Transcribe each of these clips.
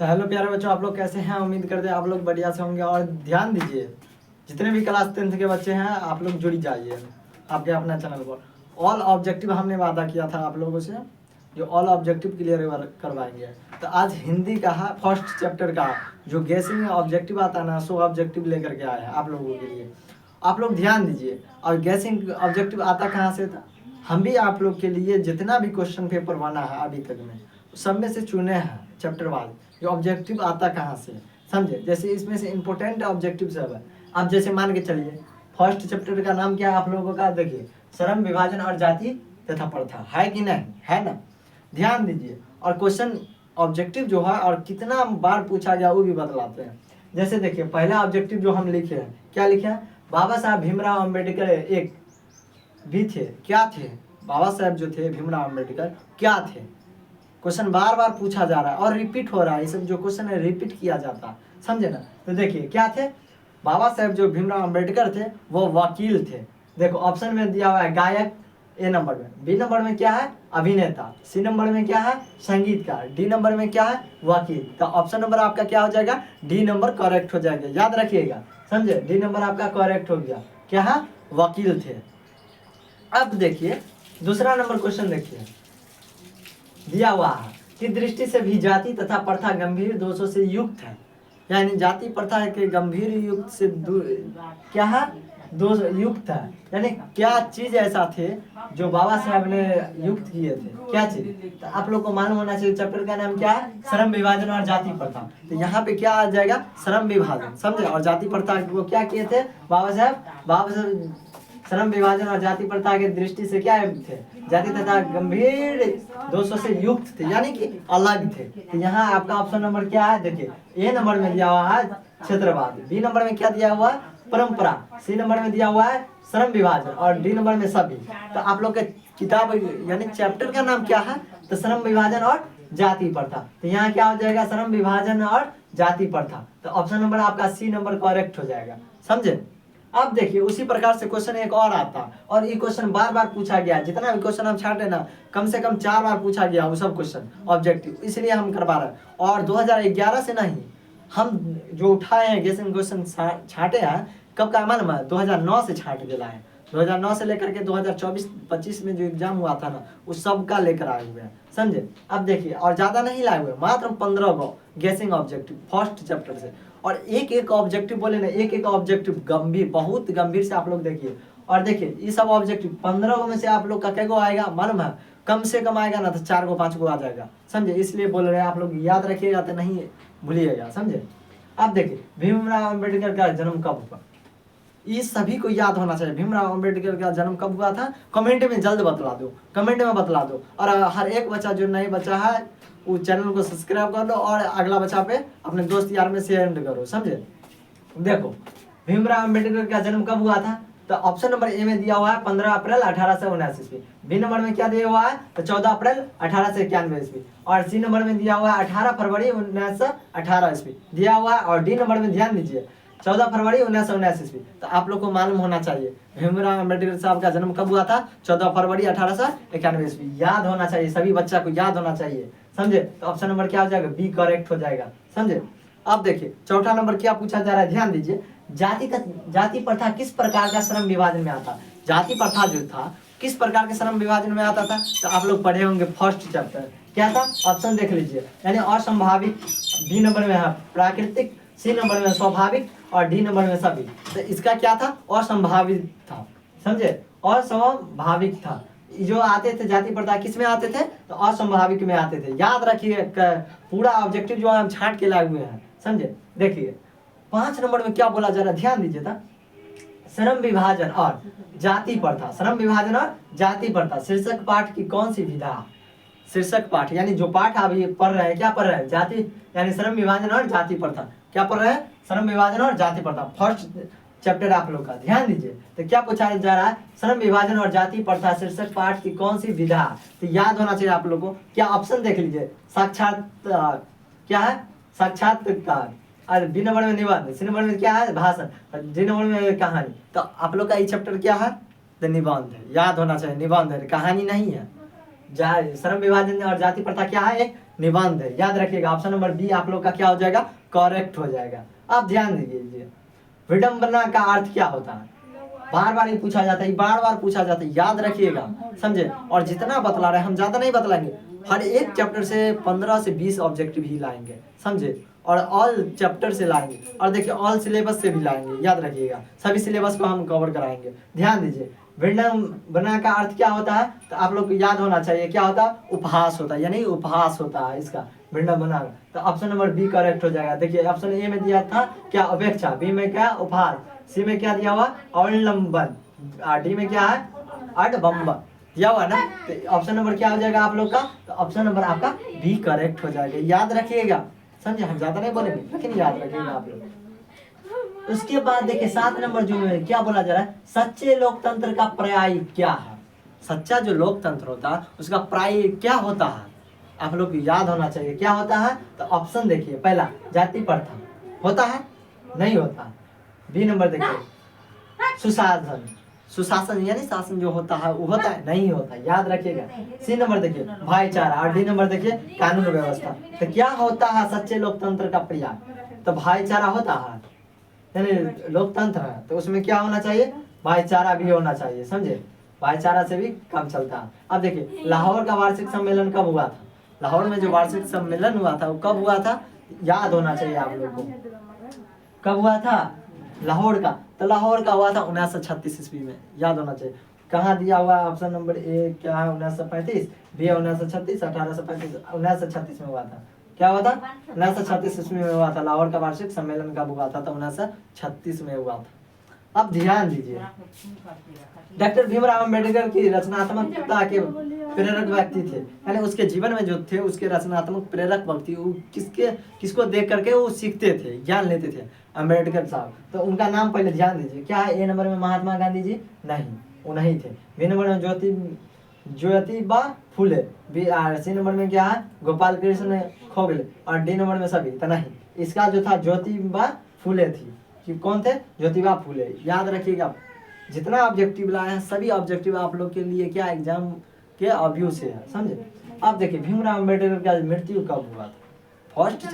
तो हेलो प्यारे बच्चों, आप लोग कैसे हैं? उम्मीद करते हैं आप लोग बढ़िया से होंगे। और ध्यान दीजिए, जितने भी क्लास 10th के बच्चे हैं आप लोग जुड़ जाइए आपके अपना चैनल पर। ऑल ऑब्जेक्टिव हमने वादा किया था आप लोगों से, जो ऑल ऑब्जेक्टिव क्लियर करवाएंगे। तो आज हिंदी का है फर्स्ट चैप्टर का जो गेसिंग में ऑब्जेक्टिव आता है ना, सो ऑब्जेक्टिव लेकर के आया है आप लोगों के लिए। आप लोग ध्यान दीजिए। और गेसिंग ऑब्जेक्टिव आता कहाँ से था? हम भी आप लोग के लिए जितना भी क्वेश्चन पेपर बना है अभी तक में, सब में से चुने हैं चैप्टर वाइज जो ऑब्जेक्टिव आता कहाँ से, समझे। जैसे इसमें से इंपॉर्टेंट ऑब्जेक्टिव सब है। आप जैसे मान के चलिए, फर्स्ट चैप्टर का नाम क्या है आप लोगों का? देखिए, श्रम विभाजन और जाति तथा प्रथा, है कि नहीं? है ना? ध्यान दीजिए। और क्वेश्चन ऑब्जेक्टिव जो है और कितना बार पूछा गया वो भी बतलाते हैं। जैसे देखिए, पहला ऑब्जेक्टिव जो हम लिखे हैं, क्या लिखे हैं? बाबा साहब भीमराव अम्बेडकर एक भी थे, क्या थे? बाबा साहब जो थे भीमराव अम्बेडकर क्या थे? क्वेश्चन बार बार पूछा जा रहा है और रिपीट हो रहा है। ये सब जो क्वेश्चन है रिपीट किया जाता है, समझे ना। तो देखिए क्या थे बाबा साहब जो भीमराव अम्बेडकर थे, वो वकील थे। देखो ऑप्शन में दिया हुआ है गायक, ए नंबर में। बी नंबर में क्या है? अभिनेता। सी नंबर में क्या है? संगीतकार। डी नंबर में क्या है? वकील। तो ऑप्शन नंबर आपका क्या हो जाएगा? डी नंबर करेक्ट हो जाएगा, याद रखिएगा, समझे। डी नंबर आपका करेक्ट हो गया। क्या है? वकील थे। अब देखिए दूसरा नंबर क्वेश्चन देखिए, दिया हुआ है कि दृष्टि से भी जाति तथा प्रथा गंभीर दोषों से युक्त है। यानी जाति प्रथा के गंभीर युक्त से क्या है? दोष युक्त है। यानी क्या चीज ऐसा थे जो बाबा साहब ने युक्त किए थे? क्या चीज? तो आप लोग को मालूम होना चाहिए। चैप्टर का नाम क्या है? श्रम विभाजन और जाति प्रथा। तो यहाँ पे क्या आ जाएगा? श्रम विभाजन, समझे। और जाति प्रथा को क्या किए थे बाबा साहब? श्रम विभाजन और जाति प्रथा के दृष्टि से क्या थे? जाति तथा गंभीर दोषों से युक्त थे, यानी कि अलग थे। तो यहाँ आपका ऑप्शन नंबर क्या है? देखिए, ए नंबर में दिया हुआ है क्षेत्रवाद, बी नंबर में क्या दिया हुआ है? परंपरा, सी नंबर में दिया हुआ है श्रम विभाजन और डी नंबर में सभी। तो आप लोग के किताब यानी चैप्टर का नाम क्या है? तो श्रम विभाजन और जाति प्रथा। तो यहाँ क्या हो जाएगा? श्रम विभाजन और जाति प्रथा। तो ऑप्शन नंबर आपका सी नंबर करेक्ट हो जाएगा, समझे। अब देखिए उसी प्रकार से क्वेश्चन एक और आता, और ये क्वेश्चन बार बार पूछा गया। जितना भी क्वेश्चन हम छाटे ना, कम से कम 4 बार पूछा गया वो सब क्वेश्चन ऑब्जेक्टिव, इसलिए हम करवा रहे हैं। और 2011 से नहीं, हम जो उठाए हैं गेसिंग क्वेश्चन छाटे हैं, कब का मालूम है? 2009 से छाट के लाए। 2009 से लेकर के 2024-25 में जो एग्जाम हुआ था ना, उस सब का लेकर आए हुए हैं, समझे। अब देखिए, और ज्यादा नहीं लाए हुए, मात्र 15 को गेसिंग ऑब्जेक्टिव फर्स्ट चैप्टर से। और एक एक ऑब्जेक्टिव बोले ना, एक एक ऑब्जेक्टिव गंभीर, बहुत गंभीर से आप लोग देखिए। और देखिए ये सब ऑब्जेक्टिव 15 में से आप लोग का क्या को आएगा मालूम है? कम से कम आएगा ना तो 4 को 5 को आ जाएगा, समझे। इसलिए बोल रहे हैं आप लोग याद रखिएगा, तो नहीं भूलिएगा, समझे। अब देखिए भीमराव अम्बेडकर का जन्म कब हुआ, ये सभी को याद होना चाहिए। भीमराव अम्बेडकर का जन्म कब हुआ था? कमेंट में जल्द बतला दो, कमेंट में बतला दो। और हर एक बच्चा जो नहीं बचा है वो चैनल को सब्सक्राइब कर लो, और अगला बच्चा पे अपने दोस्त यार में शेयर करो, समझे। देखो भीमराव अम्बेडकर का जन्म कब हुआ था? तो ऑप्शन नंबर ए में दिया हुआ है 15 अप्रैल 1879 ईस्वी। बी नंबर में क्या दिया हुआ है? तो 14 अप्रैल 1891 ईस्वी। और सी नंबर में दिया हुआ है 18 फरवरी 1918 ईस्वी दिया हुआ है। और डी नंबर में ध्यान दीजिए 14 फरवरी 1919 ईस्वी। तो आप लोग को मालूम होना चाहिए भीमराव अम्बेडकर साहब का जन्म कब हुआ था? 14 फरवरी 1891 ईस्वी। याद होना चाहिए, सभी बच्चा को याद होना चाहिए, समझे। तो ऑप्शन नंबर क्या हो जाएगा? बी करेक्ट हो जाएगा, समझे। अब देखिए चौथा नंबर क्या पूछा जा रहा है, ध्यान दीजिए। जाति प्रथा किस प्रकार का श्रम विभाजन में आता? जाति प्रथा जो था किस प्रकार के श्रम विभाजन में आता था? तो आप लोग पढ़े होंगे फर्स्ट चैप्टर, क्या था? ऑप्शन देख लीजिए। यानी असंभाविक, बी नंबर में है प्राकृतिक, सी नंबर में स्वाभाविक और डी नंबर में सभी। तो इसका क्या था? असंभावित था, समझे। असंभाविक था। जो आते थे जाति प्रथा किस में आते थे? तो असंभाविक में आते थे। याद रखिए, पूरा ऑब्जेक्टिव जो हम छांट के लाए हुए हैं, समझे। देखिए 5 नंबर में क्या बोला जा रहा है, ध्यान दीजिए था। श्रम विभाजन और जाति प्रथा, श्रम विभाजन और जाति प्रथा शीर्षक पाठ की कौन सी विधा? शीर्षक पाठ यानी जो पाठ अभी पढ़ रहे हैं, क्या पढ़ रहे हैं? जाति यानी श्रम विभाजन और जाति प्रथा। क्या पढ़ रहे हैं? श्रम विभाजन और जाति प्रथा, फर्स्ट चैप्टर आप लोग का। ध्यान दीजिए तो क्या पूछा जा रहा है? श्रम विभाजन और जाति प्रथा शीर्षक पाठ की कौन सी विधा? तो याद होना चाहिए आप लोगों को। क्या ऑप्शन देख लीजिए, साक्षात क्या है? साक्षात्कार। और बी नंबर में निबंध, सी नंबर में क्या है? भाषण, और डी नंबर में कहानी। तो आप लोग का ये चैप्टर क्या है? तो निबंध है, याद होना चाहिए। निबंध है, कहानी नहीं है। श्रम विभाजन और जाति प्रथा क्या है, एक निबंध है। याद रखिएगा ऑप्शन नंबर बी आप लोग का क्या हो जाएगा, करेक्ट हो जाएगा। आप ध्यान दीजिए, विडंबना का अर्थ क्या होता है, बार बार ये पूछा जाता है, बार बार पूछा जाता है, याद रखिएगा, समझे। और जितना बतला रहे हम ज्यादा नहीं बतलाएंगे, हर एक चैप्टर से 15 से 20 ऑब्जेक्टिव ही लाएंगे, समझे। और ऑल चैप्टर से लाएंगे, और देखिए ऑल सिलेबस से भी लाएंगे, याद रखिएगा सभी सिलेबस को हम कवर कराएंगे। ध्यान दीजिए, विडंबना का अर्थ क्या होता है, तो आप लोग को याद होना चाहिए क्या होता है, उपहास होता है, यानी उपहास होता है इसका विडंबना। तो ऑप्शन नंबर बी करेक्ट हो जाएगा। देखिए ऑप्शन ए में दिया था क्या, अपेक्षा, बी में क्या, उपहास, सी में क्या दिया हुआ, अवलंबन, डी में क्या है, अडबम्बन दिया हुआ ना। तो ऑप्शन नंबर क्या हो जाएगा आप लोग का, तो ऑप्शन नंबर आपका बी करेक्ट हो जाएगा। याद रखिएगा, समझे, हम ज्यादा नहीं बोलेंगे लेकिन याद रखिएगा आप लोग। उसके बाद देखिए 7 नंबर जो है क्या बोला जा रहा है, सच्चे लोकतंत्र का पर्याय क्या है। सच्चा जो लोकतंत्र होता है उसका पर्याय क्या होता है, आप लोग को याद होना चाहिए क्या होता है। तो ऑप्शन देखिए, पहला जाति प्रथा होता है, नहीं होता। बी नंबर देखिए सुशासन, सुशासन यानी शासन जो होता है वो होता है, नहीं होता, याद रखिएगा। सी नंबर देखिए भाईचारा, और डी नंबर देखिए कानून व्यवस्था। तो क्या होता है सच्चे लोकतंत्र का पर्याय, तो भाईचारा होता है, यानी लोकतंत्र है तो उसमें क्या होना चाहिए, भाईचारा भी होना चाहिए, समझे। भाईचारा से भी काम चलता है। अब देखिए लाहौर का वार्षिक सम्मेलन कब हुआ था, लाहौर में जो वार्षिक सम्मेलन हुआ था वो कब हुआ था, याद होना चाहिए आप लोग को, कब हुआ था लाहौर का, तो लाहौर का हुआ था 1936 ईस्वी में, याद होना चाहिए। कहाँ दिया हुआ है ऑप्शन नंबर ए क्या है, 1935, बी 1936, 1835, 1936 में हुआ था। क्या हुआ था, 1936 ईस्वी में हुआ था। लाहौर का वार्षिक सम्मेलन कब हुआ था, तो 1936 में हुआ था। अब ध्यान दीजिए, डॉक्टर भीमराव अम्बेडकर की रचनात्मकता के प्रेरक व्यक्ति थे, यानी उसके जीवन में जो थे उसके रचनात्मक प्रेरक व्यक्ति वो किसको देख करके वो सीखते थे, ज्ञान लेते थे, अम्बेडकर साहब। तो उनका नाम पहले ध्यान दीजिए, क्या है, ए नंबर में महात्मा गांधी जी, नहीं वो नहीं थे। बी नंबर में Jyotiba Phule, B C number में क्या है, गोपाल कृष्ण खोगले, और डी नंबर में सभी, तो नहीं। इसका जो था ज्योतिबा फूले थी, कि कौन थे, ज्योतिबा फूले। याद रखिएगा, जितना ऑब्जेक्टिव लाए हैं सभी ऑब्जेक्टिव आप लोग के लिए क्या एग्जाम के अव्यू से है, समझे। आप देखिए भीमराव अम्बेडकर का मृत्यु कब हुआ था, फर्स्ट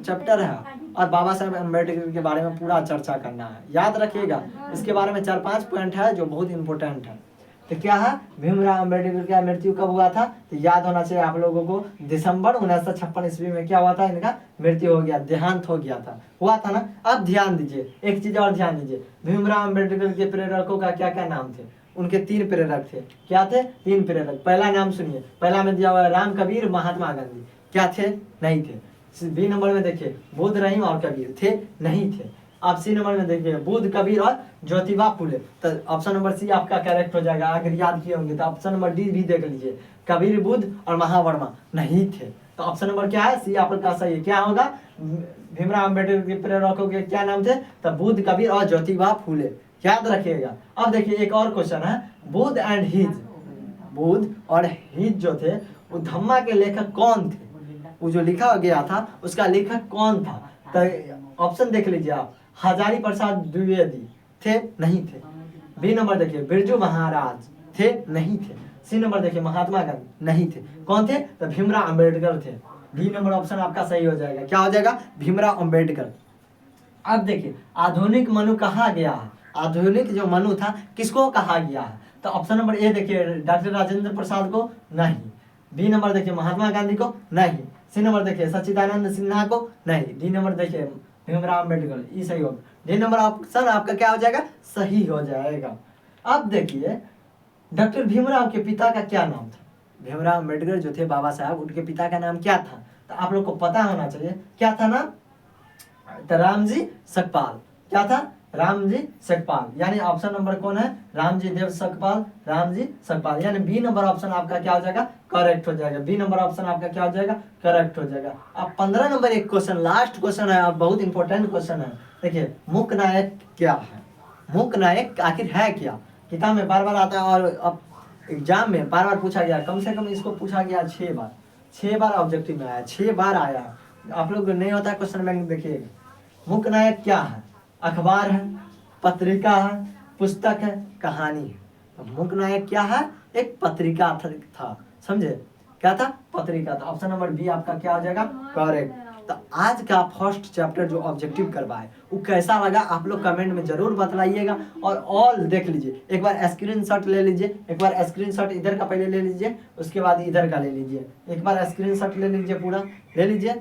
चैप्टर है, और बाबा साहब अम्बेडकर के बारे में पूरा चर्चा करना है, याद रखिएगा। इसके बारे में 4-5 पॉइंट है जो बहुत इंपॉर्टेंट है। तो क्या है, भीमराव अम्बेडकर का मृत्यु कब हुआ था, तो याद होना चाहिए आप लोगों को, दिसंबर 1956 ईस्वी में क्या हुआ था, इनका मृत्यु हो गया, देहांत हो गया था, हुआ था ना। अब ध्यान दीजिए, एक चीज और ध्यान दीजिए, भीमराव अम्बेडकर के प्रेरकों का क्या क्या नाम थे, उनके 3 प्रेरक थे, क्या थे, 3 प्रेरक। पहला नाम सुनिए, पहला में दिया हुआ है राम कबीर महात्मा गांधी, क्या थे, नहीं थे। बी नंबर में देखिए बुद्ध रहीम और कबीर, थे, नहीं थे। आप सी नंबर में देखिए बुद्ध कबीर और ज्योतिबा फूले, तो ऑप्शन नंबर सी आपका करेक्ट हो जाएगा। अगर याद किए होंगे तो ऑप्शन नंबर डी भी देख लीजिए, कबीर, बुद्ध और महावर्मा नहीं थे। तो ऑप्शन नंबर क्या है, सी आपका सही है। क्या होगा, भीमराव अम्बेडकर के प्रेरकों के क्या नाम थे, तो बुद्ध कबीर और ज्योतिबा फूले, याद रखिएगा। अब देखिए एक और क्वेश्चन है, बुद्ध एंड हिज, बुद्ध और हिज जो थे वो धम्मा के लेखक कौन थे, वो जो लिखा गया था उसका लेखक कौन था। तो ऑप्शन देख लीजिए आप, हजारी प्रसाद द्विवेदी थे, नहीं थे। बी नंबर देखिए बिरजू महाराज थे, नहीं थे। सी नंबर देखिए महात्मा गांधी, नहीं थे। कौन थे, तो भीमराव अम्बेडकर थे। डी नंबर ऑप्शन आपका सही हो जाएगा। क्या हो जाएगा, भीमराव अम्बेडकर। अब देखिए आधुनिक मनु कहा गया है, आधुनिक जो मनु था किसको कहा गया है, तो ऑप्शन नंबर ए देखिए डॉक्टर राजेंद्र प्रसाद को, नहीं। बी नंबर देखिए महात्मा गांधी को, नहीं। सी नंबर देखिए सच्चिदानंद सिन्हा को, नहीं। डी नंबर देखिए भीमराव अम्बेडकर, ये सही होगा। डी नंबर ऑप्शन आपका क्या हो जाएगा, सही हो जाएगा। अब देखिए डॉक्टर भीमराव के पिता का क्या नाम था, भीमराव अम्बेडकर जो थे बाबा साहब उनके पिता का नाम क्या था, तो आप लोग को पता होना चाहिए क्या था नाम, तो रामजी सकपाल। क्या था, रामजी सकपाल, यानी ऑप्शन नंबर कौन है, रामजी देव सकपाल, रामजी सकपाल, यानी बी नंबर ऑप्शन आपका क्या हो जाएगा, करेक्ट हो जाएगा। बी नंबर ऑप्शन आपका क्या हो जाएगा, करेक्ट हो जाएगा। अब 15 नंबर एक क्वेश्चन, लास्ट क्वेश्चन है और बहुत इंपॉर्टेंट क्वेश्चन है। देखिए मूक नायक क्या है, मूक नायक आखिर है क्या, किताब में बार बार आता है और अब एग्जाम में बार बार पूछा गया, कम से कम इसको पूछा गया 6 बार, 6 बार ऑब्जेक्टिव में आया, 6 बार आया। आप लोग नहीं होता क्वेश्चन बैंक देखिएगा। मूक नायक क्या है, अखबार है, पत्रिका है, पुस्तक है, कहानी है। मूक नायक क्या है, एक पत्रिका था, समझे? क्या था? पत्रिका था। ऑप्शन नंबर बी आपका क्या हो जाएगा? करेक्ट। तो आज का फर्स्ट चैप्टर जो ऑब्जेक्टिव करवाए वो कैसा लगा आप लोग कमेंट में जरूर बतलाइएगा। और ऑल देख लीजिए, एक बार स्क्रीनशॉट ले लीजिए, एक बार स्क्रीनशॉट इधर का पहले ले लीजिए, उसके बाद इधर का ले लीजिए, एक बार स्क्रीनशॉट ले लीजिए, पूरा ले लीजिए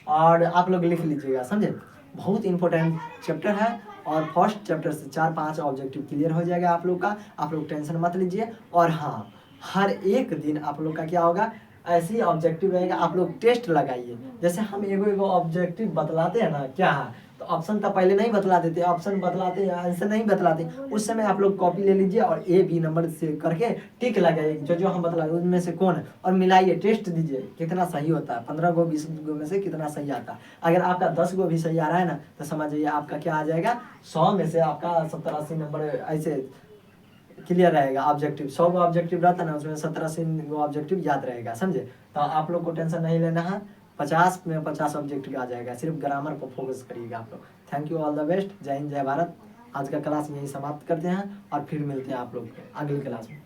और आप लोग लिख लीजिएगा, समझे? बहुत इंपॉर्टेंट चैप्टर है और फर्स्ट चैप्टर से 4-5 ऑब्जेक्टिव क्लियर हो जाएगा आप लोग का। आप लोग टेंशन मत लीजिए। और हाँ, हर एक दिन आप लोग का क्या होगा, ऐसे ही ऑब्जेक्टिव रहेगा। आप लोग टेस्ट लगाइए। जैसे हम एगो ऑब्जेक्टिव बतलाते हैं ना क्या है, तो ऑप्शन तो पहले नहीं बतला देते, ऑप्शन बतलाते हैं आंसर नहीं बतलाते। उस समय आप लोग कॉपी ले लीजिए और ए बी नंबर से करके टिक लगाइए जो जो हम बतला उनमें से कौन है, और मिलाइए, टेस्ट दीजिए कितना सही होता है। 15 गो 20 गो में से कितना सही आता है। अगर आपका 10 गो भी सही आ रहा है ना, तो समझिए आपका क्या आ जाएगा, 100 में से आपका 70-80 नंबर ऐसे क्लियर रहेगा। ऑब्जेक्टिव 100 गो ऑब्जेक्टिव रहता है ना, उसमें 70-80 गो ऑब्जेक्टिव याद रहेगा, समझे? तो आप लोग को टेंशन नहीं लेना है। 50 में 50 ऑब्जेक्टिव आ जाएगा। सिर्फ ग्रामर पर फोकस करिएगा आप लोग। Thank you, all the best. जय हिंद, जय भारत। आज का क्लास यही समाप्त करते हैं और फिर मिलते हैं आप लोग अगली क्लास में।